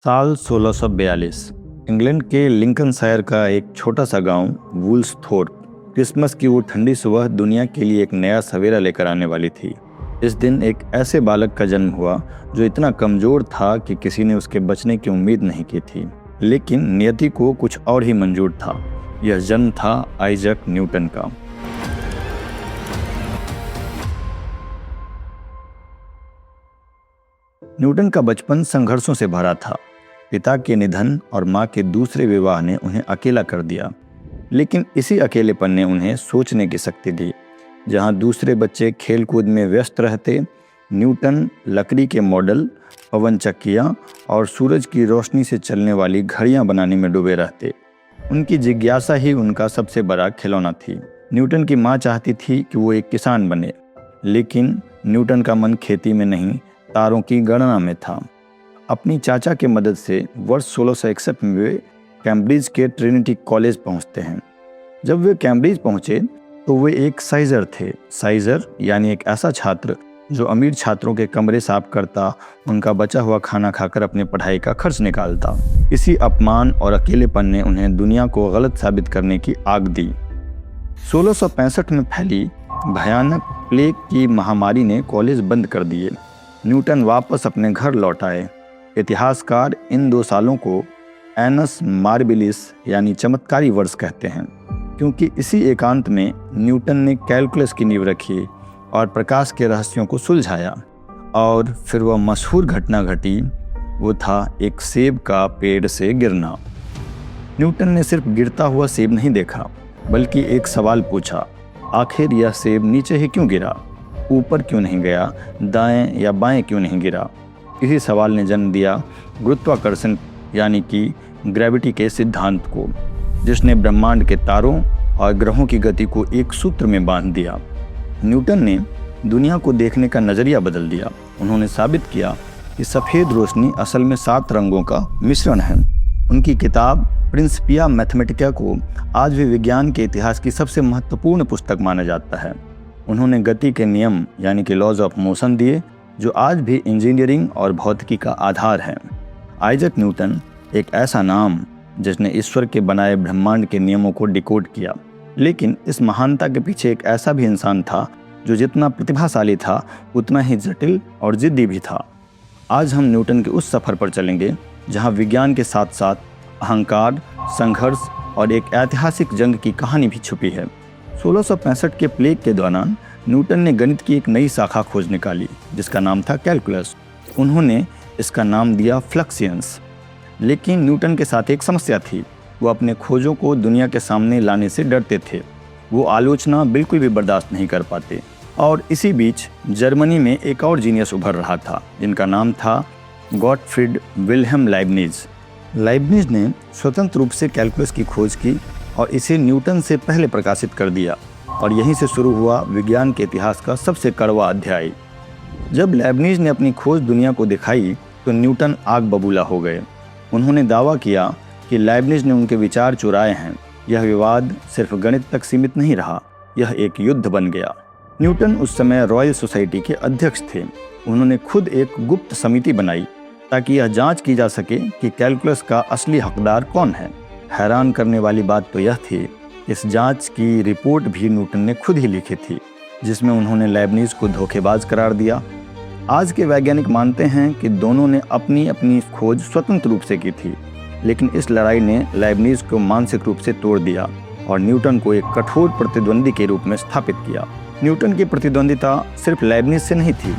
साल 1642 इंग्लैंड के लिंकनशायर का एक छोटा सा गांव वुल्सथोर्प क्रिसमस की वो ठंडी सुबह दुनिया के लिए एक नया सवेरा लेकर आने वाली थी। इस दिन एक ऐसे बालक का जन्म हुआ जो इतना कमजोर था कि किसी ने उसके बचने की उम्मीद नहीं की थी, लेकिन नियति को कुछ और ही मंजूर था। यह जन्म था आइजैक न्यूटन का। न्यूटन का बचपन संघर्षों से भरा था। पिता के निधन और मां के दूसरे विवाह ने उन्हें अकेला कर दिया, लेकिन इसी अकेलेपन ने उन्हें सोचने की शक्ति दी। जहां दूसरे बच्चे खेलकूद में व्यस्त रहते, न्यूटन लकड़ी के मॉडल, पवन चक्कियां और सूरज की रोशनी से चलने वाली घड़ियां बनाने में डूबे रहते। उनकी जिज्ञासा ही उनका सबसे बड़ा खिलौना थी। न्यूटन की मां चाहती थी कि वो एक किसान बने, लेकिन न्यूटन का मन खेती में नहीं, तारों की गणना में था। अपनी चाचा के मदद से वर्ष 1661 में वे कैम्ब्रिज के ट्रिनिटी कॉलेज पहुंचते हैं। जब वे कैम्ब्रिज पहुंचे तो वे एक साइजर थे। साइजर यानी एक ऐसा छात्र जो अमीर छात्रों के कमरे साफ करता, उनका बचा हुआ खाना खाकर अपनी पढ़ाई का खर्च निकालता। इसी अपमान और अकेलेपन ने उन्हें दुनिया को गलत साबित करने की आग दी। 1665 में फैली भयानक प्लेग की महामारी ने कॉलेज बंद कर दिए। न्यूटन वापस अपने घर लौट आए। इतिहासकार इन 2 सालों को एनस मार्बिलिस यानी चमत्कारी वर्ष कहते हैं, क्योंकि इसी एकांत में न्यूटन ने कैलकुलस की नींव रखी और प्रकाश के रहस्यों को सुलझाया। और फिर वह मशहूर घटना घटी, वो था एक सेब का पेड़ से गिरना। न्यूटन ने सिर्फ गिरता हुआ सेब नहीं देखा, बल्कि एक सवाल पूछा, आखिर यह सेब नीचे ही क्यों गिरा? ऊपर क्यों नहीं गया? दाएं या बाएं क्यों नहीं गिरा? इसी सवाल ने जन्म दिया गुरुत्वाकर्षण यानी कि ग्रेविटी के सिद्धांत को, जिसने ब्रह्मांड के तारों और ग्रहों की गति को एक सूत्र में बांध दिया। न्यूटन ने दुनिया को देखने का नज़रिया बदल दिया। उन्होंने साबित किया कि सफ़ेद रोशनी असल में 7 रंगों का मिश्रण है। उनकी किताब प्रिंसिपिया मैथमेटिका को आज भी विज्ञान के इतिहास की सबसे महत्वपूर्ण पुस्तक माना जाता है। उन्होंने गति के नियम यानी कि लॉज ऑफ मोशन दिए, जो आज भी इंजीनियरिंग और भौतिकी का आधार है। आइजैक न्यूटन एक ऐसा नाम जिसने ईश्वर के बनाए ब्रह्मांड के नियमों को डिकोड किया, लेकिन इस महानता के पीछे एक ऐसा भी इंसान था जो जितना प्रतिभाशाली था उतना ही जटिल और जिद्दी भी था। आज हम न्यूटन के उस सफ़र पर चलेंगे जहां विज्ञान के साथ साथ अहंकार, संघर्ष और एक ऐतिहासिक जंग की कहानी भी छुपी है। 1665 के प्लेग के दौरान न्यूटन ने गणित की एक नई शाखा खोज निकाली, जिसका नाम था कैलकुलस। उन्होंने इसका नाम दिया फ्लक्सियंस। लेकिन न्यूटन के साथ एक समस्या थी, वो अपने खोजों को दुनिया के सामने लाने से डरते थे। वो आलोचना बिल्कुल भी बर्दाश्त नहीं कर पाते। और इसी बीच जर्मनी में एक और जीनियस उभर रहा था, जिनका नाम था गॉटफ्रीड विल्हेम लाइबनिज। लाइबनिज ने स्वतंत्र रूप से कैलकुलस की खोज की और इसे न्यूटन से पहले प्रकाशित कर दिया, और यहीं से शुरू हुआ विज्ञान के इतिहास का सबसे कड़वा अध्याय। जब लाइबनिज ने अपनी खोज दुनिया को दिखाई तो न्यूटन आग बबूला हो गए। उन्होंने दावा किया कि लाइबनिज ने उनके विचार चुराए हैं। यह विवाद सिर्फ गणित तक सीमित नहीं रहा, यह एक युद्ध बन गया। न्यूटन उस समय रॉयल सोसाइटी के अध्यक्ष थे। उन्होंने खुद एक गुप्त समिति बनाई ताकि यह जांच की जा सके कि कैलकुलस का असली हकदार कौन है। हैरान करने वाली बात तो यह थी, इस जांच की रिपोर्ट भी न्यूटन ने खुद ही लिखी थी, जिसमें उन्होंने लाइबनिज को धोखेबाज करार दिया। आज के वैज्ञानिक मानते हैं कि दोनों ने अपनी अपनी खोज स्वतंत्र रूप से की थी, लेकिन इस लड़ाई ने लाइबनिज को मानसिक रूप से तोड़ दिया और न्यूटन को एक कठोर प्रतिद्वंदी के रूप में स्थापित किया। न्यूटन की प्रतिद्वंदिता सिर्फ लाइबनिज से नहीं थी,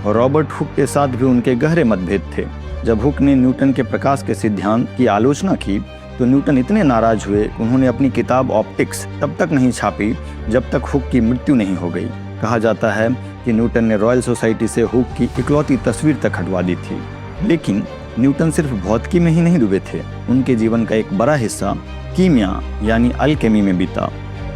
और रॉबर्ट हुक के साथ भी उनके गहरे मतभेद थे। जब हुक ने न्यूटन के प्रकाश के सिद्धांत की आलोचना की तो न्यूटन इतने नाराज हुए कि उन्होंने अपनी किताब ऑप्टिक्स तब तक नहीं छापी जब तक हुक की मृत्यु नहीं हो गई। कहा जाता है कि न्यूटन ने रॉयल सोसाइटी से हुक की इकलौती तस्वीर तक हटवा दी थी। लेकिन न्यूटन सिर्फ भौतिकी में ही नहीं डूबे थे। उनके जीवन का एक बड़ा हिस्सा कीमिया यानी अल्केमी में बीता।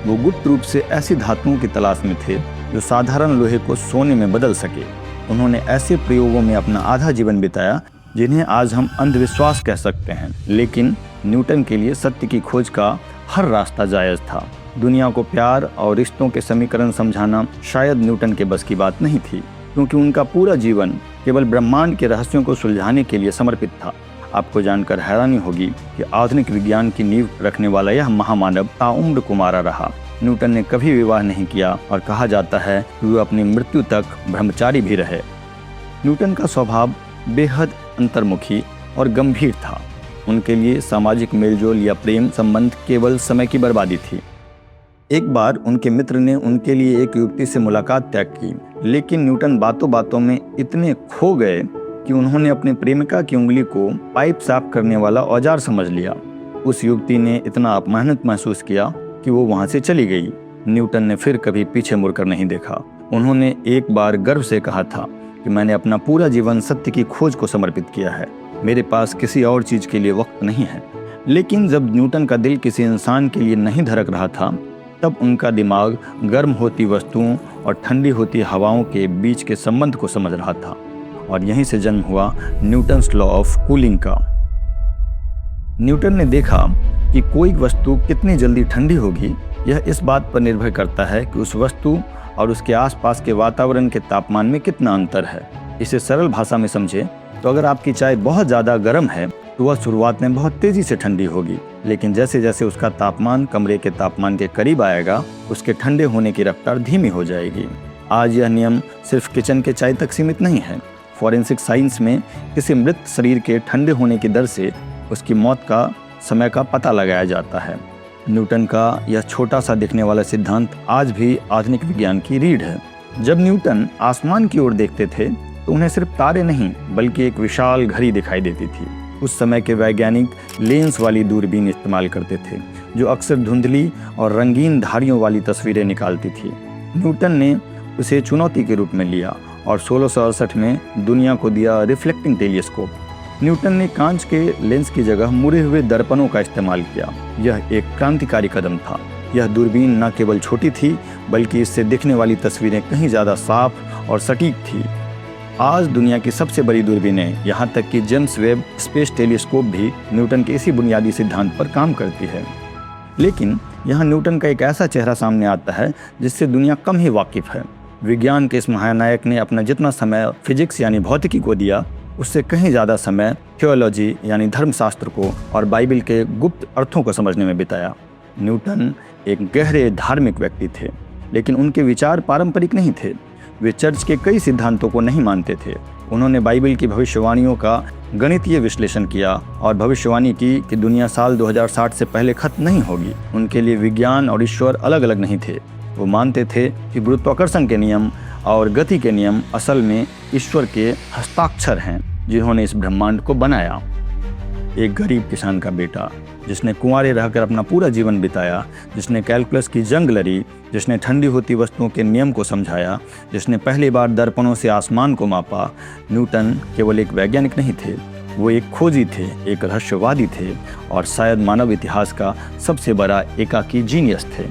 वो गुप्त रूप से ऐसी धातुओं की तलाश में थे जो साधारण लोहे को सोने में बदल सके। उन्होंने ऐसे प्रयोगों में अपना आधा जीवन बिताया जिन्हें आज हम अंधविश्वास कह सकते हैं, लेकिन न्यूटन के लिए सत्य की खोज का हर रास्ता जायज़ था। दुनिया को प्यार और रिश्तों के समीकरण समझाना शायद न्यूटन के बस की बात नहीं थी, क्योंकि उनका पूरा जीवन केवल ब्रह्मांड के रहस्यों को सुलझाने के लिए समर्पित था। आपको जानकर हैरानी होगी कि आधुनिक विज्ञान की नींव रखने वाला यह महामानव ताउम्र कुमारा रहा। न्यूटन ने कभी विवाह नहीं किया और कहा जाता है कि वह अपनी मृत्यु तक ब्रह्मचारी भी रहे। न्यूटन का स्वभाव बेहद अंतर्मुखी और गंभीर था। उनके लिए सामाजिक मेलजोल या प्रेम संबंध केवल समय की बर्बादी थी। एक बार उनके मित्र ने उनके लिए एक युवती से मुलाकात तय की, लेकिन न्यूटन बातों बातों में इतने खो गए कि उन्होंने अपनी प्रेमिका की उंगली को पाइप साफ करने वाला औजार समझ लिया। उस युवती ने इतना अपमानित महसूस किया कि वो वहां से चली गई। न्यूटन ने फिर कभी पीछे मुड़कर नहीं देखा। उन्होंने एक बार गर्व से कहा था कि मैंने अपना पूरा जीवन सत्य की खोज को समर्पित किया है, मेरे पास किसी और चीज के लिए वक्त नहीं है। लेकिन जब न्यूटन का दिल किसी इंसान के लिए नहीं धड़क रहा था, तब उनका दिमाग गर्म होती वस्तुओं और ठंडी होती हवाओं के बीच के संबंध को समझ रहा था, और यहीं से जन्म हुआ न्यूटन्स लॉ ऑफ कूलिंग का। न्यूटन ने देखा कि कोई वस्तु कितनी जल्दी ठंडी होगी यह इस बात पर निर्भर करता है कि उस वस्तु और उसके आसपास के वातावरण के तापमान में कितना अंतर है। इसे सरल भाषा में समझे तो अगर आपकी चाय बहुत ज़्यादा गर्म है तो वह शुरुआत में बहुत तेज़ी से ठंडी होगी, लेकिन जैसे जैसे उसका तापमान कमरे के तापमान के करीब आएगा उसके ठंडे होने की रफ्तार धीमी हो जाएगी। आज यह नियम सिर्फ किचन के चाय तक सीमित नहीं है। फॉरेंसिक साइंस में किसी मृत शरीर के ठंडे होने की दर से उसकी मौत का समय का पता लगाया जाता है। न्यूटन का यह छोटा सा दिखने वाला सिद्धांत आज भी आधुनिक विज्ञान की रीढ़ है। जब न्यूटन आसमान की ओर देखते थे तो उन्हें सिर्फ तारे नहीं बल्कि एक विशाल घड़ी दिखाई देती थी। उस समय के वैज्ञानिक लेंस वाली दूरबीन इस्तेमाल करते थे जो अक्सर धुंधली और रंगीन धारियों वाली तस्वीरें निकालती थी। न्यूटन ने उसे चुनौती के रूप में लिया और 1668 में दुनिया को दिया रिफ्लेक्टिंग टेलीस्कोप। न्यूटन ने कांच के लेंस की जगह मुड़े हुए दर्पणों का इस्तेमाल किया। यह एक क्रांतिकारी कदम था। यह दूरबीन न केवल छोटी थी बल्कि इससे दिखने वाली तस्वीरें कहीं ज़्यादा साफ और सटीक थी। आज दुनिया की सबसे बड़ी दूरबीनें, यहाँ तक कि जेम्स वेब स्पेस टेलीस्कोप भी न्यूटन के इसी बुनियादी सिद्धांत पर काम करती है। लेकिन यहाँ न्यूटन का एक ऐसा चेहरा सामने आता है जिससे दुनिया कम ही वाकिफ है। विज्ञान के इस महानायक ने अपना जितना समय फिजिक्स यानी भौतिकी को दिया उससे कहीं ज़्यादा समय थियोलॉजी यानी धर्मशास्त्र को और बाइबल के गुप्त अर्थों को समझने में बिताया। न्यूटन एक गहरे धार्मिक व्यक्ति थे, लेकिन उनके विचार पारंपरिक नहीं थे। वे चर्च के कई सिद्धांतों को नहीं मानते थे। उन्होंने बाइबल की भविष्यवाणियों का गणितीय विश्लेषण किया और भविष्यवाणी की कि दुनिया साल 2060 से पहले खत्म नहीं होगी। उनके लिए विज्ञान और ईश्वर अलग अलग नहीं थे। वो मानते थे कि गुरुत्वाकर्षण के नियम और गति के नियम असल में ईश्वर के हस्ताक्षर हैं जिन्होंने इस ब्रह्मांड को बनाया। एक गरीब किसान का बेटा जिसने कुंवारे रहकर अपना पूरा जीवन बिताया, जिसने कैलकुलस की जंग लड़ी, जिसने ठंडी होती वस्तुओं के नियम को समझाया, जिसने पहली बार दर्पणों से आसमान को मापा। न्यूटन केवल एक वैज्ञानिक नहीं थे, वो एक खोजी थे, एक रहस्यवादी थे और शायद मानव इतिहास का सबसे बड़ा एकाकी जीनियस थे।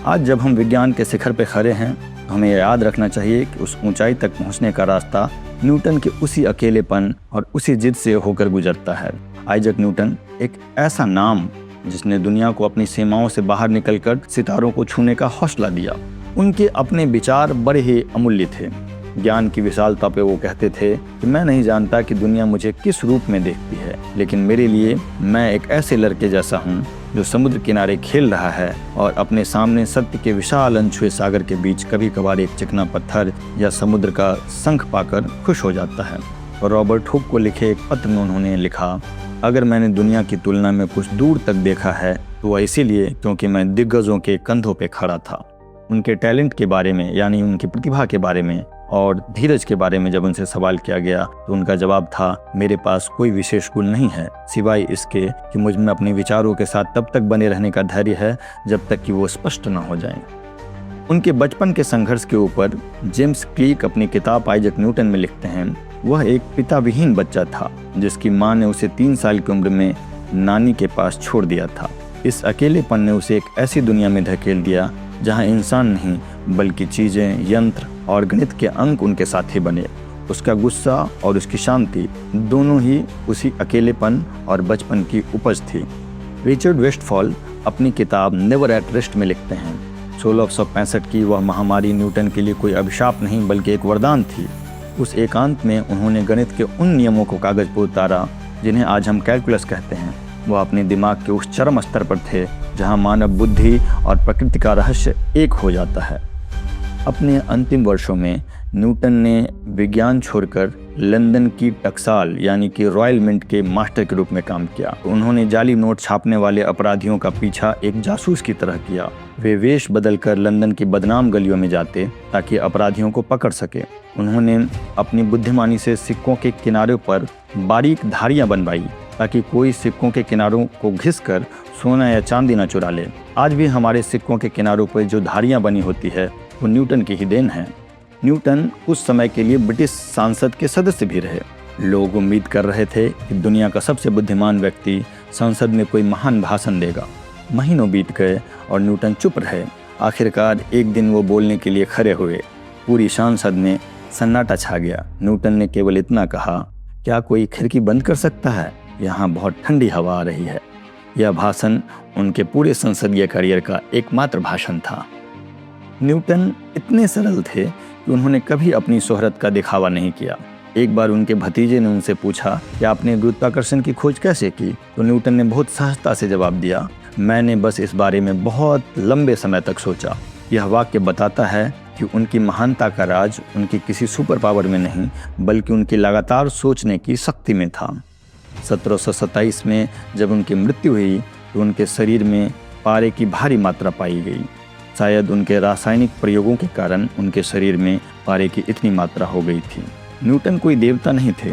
आज जब हम विज्ञान के शिखर पर खड़े हैं तो हमें याद रखना चाहिए कि उस ऊंचाई तक पहुंचने का रास्ता न्यूटन के उसी अकेलेपन और उसी जिद से होकर गुजरता है। आइजैक न्यूटन एक ऐसा नाम जिसने दुनिया को अपनी सीमाओं से बाहर निकलकर सितारों को छूने का हौसला दिया। उनके अपने विचार बड़े ही अमूल्य थे। ज्ञान की विशालता पे वो कहते थे कि मैं नहीं जानता कि दुनिया मुझे किस रूप में देखती है, लेकिन मेरे लिए मैं एक ऐसे लड़के जैसा हूँ जो समुद्र किनारे खेल रहा है और अपने सामने सत्य के विशाल अनछुए सागर के बीच कभी कभार एक चिकना पत्थर या समुद्र का शंख पाकर खुश हो जाता है। और रॉबर्ट हुक को लिखे एक पत्र में उन्होंने लिखा, अगर मैंने दुनिया की तुलना में कुछ दूर तक देखा है तो वह इसीलिए क्योंकि मैं दिग्गजों के कंधों पे खड़ा था। उनके टैलेंट के बारे में यानी उनकी प्रतिभा के बारे में और धीरज के बारे में जब उनसे सवाल किया गया तो उनका जवाब था, मेरे पास कोई विशेष गुण नहीं है सिवाय इसके कि मुझ में अपने विचारों के साथ तब तक बने रहने का धैर्य है जब तक कि वो स्पष्ट न हो जाएं। उनके बचपन के संघर्ष के ऊपर जेम्स क्लीक अपनी किताब आइजैक न्यूटन में लिखते हैं, वह एक पिता विहीन बच्चा था जिसकी मां ने उसे 3 साल की उम्र में नानी के पास छोड़ दिया था। इस अकेलेपन ने उसे एक ऐसी दुनिया में धकेल दिया जहां इंसान नहीं बल्कि चीज़ें, यंत्र और गणित के अंक उनके साथी बने। उसका गुस्सा और उसकी शांति दोनों ही उसी अकेलेपन और बचपन की उपज थी। रिचर्ड वेस्टफॉल अपनी किताब नेवर एट रेस्ट में लिखते हैं, 1665 की वह महामारी न्यूटन के लिए कोई अभिशाप नहीं बल्कि एक वरदान थी। उस एकांत में उन्होंने गणित के उन नियमों को कागज पर उतारा जिन्हें आज हम कैलकुलस कहते हैं, वो अपने दिमाग के उस चरम स्तर पर थे जहां मानव बुद्धि और प्रकृति का रहस्य एक हो जाता है। अपने अंतिम वर्षों में न्यूटन ने विज्ञान छोड़कर लंदन की टकसाल यानी कि रॉयल मिंट के मास्टर के रूप में काम किया। उन्होंने जाली नोट छापने वाले अपराधियों का पीछा एक जासूस की तरह किया। वे वेश बदलकर लंदन की बदनाम गलियों में जाते ताकि अपराधियों को पकड़ सके। उन्होंने अपनी बुद्धिमानी से सिक्कों के किनारों पर बारीक धारियां बनवाई ताकि कोई सिक्कों के किनारों को घिसकर सोना या चांदी न चुरा ले। आज भी हमारे सिक्कों के किनारों पर जो धारियां बनी होती है वो न्यूटन की ही देन है। न्यूटन उस समय के लिए ब्रिटिश संसद के सदस्य भी रहे। लोग उम्मीद कर रहे थे कि दुनिया का सबसे बुद्धिमान व्यक्ति संसद में कोई महान भाषण देगा। महीनों बीत गए और न्यूटन चुप रहे। आखिरकार एक दिन वो बोलने के लिए खड़े हुए। पूरी संसद में सन्नाटा छा गया। न्यूटन ने केवल इतना कहा, क्या कोई खिड़की बंद कर सकता है? यहाँ बहुत ठंडी हवा आ रही है। यह भाषण उनके पूरे संसदीय करियर का एकमात्र भाषण था। न्यूटन इतने सरल थे कि उन्होंने कभी अपनी शोहरत का दिखावा नहीं किया। एक बार उनके भतीजे ने उनसे पूछा कि आपने गुरुत्वाकर्षण की खोज कैसे की? तो न्यूटन ने बहुत सहजता से जवाब दिया, मैंने बस इस बारे में बहुत लंबे समय तक सोचा। यह वाक्य बताता है कि उनकी महानता का राज उनकी किसी सुपर पावर में नहीं बल्कि उनकी लगातार सोचने की शक्ति में था। 1727 में जब उनकी मृत्यु हुई तो उनके शरीर में पारे की भारी मात्रा पाई गई। शायद उनके रासायनिक प्रयोगों के कारण उनके शरीर में पारे की इतनी मात्रा हो गई थी। न्यूटन कोई देवता नहीं थे।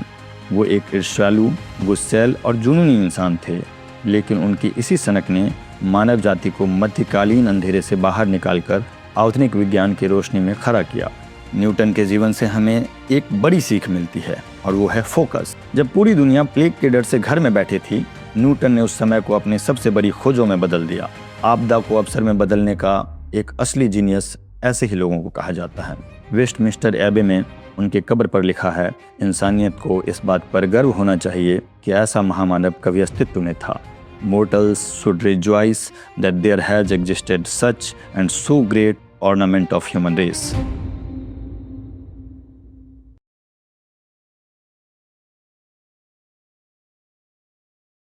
वो एक ईर्ष्यालु, गुस्सैल और जुनूनी इंसान थे, लेकिन उनकी इसी सनक ने मानव जाति को मध्यकालीन अंधेरे से बाहर निकालकर आधुनिक विज्ञान की रोशनी में खड़ा किया। न्यूटन के जीवन से हमें एक बड़ी सीख मिलती है और वो है फोकस। जब पूरी दुनिया प्लेग के डर से घर में बैठी थी, न्यूटन ने उस समय को अपनी सबसे बड़ी खोजों में बदल दिया। आपदा को अवसर में बदलने का एक असली जीनियस ऐसे ही लोगों को कहा जाता है। वेस्टमिंस्टर एबे में उनके कब्र पर लिखा है, इंसानियत को इस बात पर गर्व होना चाहिए कि ऐसा महामानव कभी अस्तित्व में था। Mortals should rejoice that there has existed such and so great ornament of human race.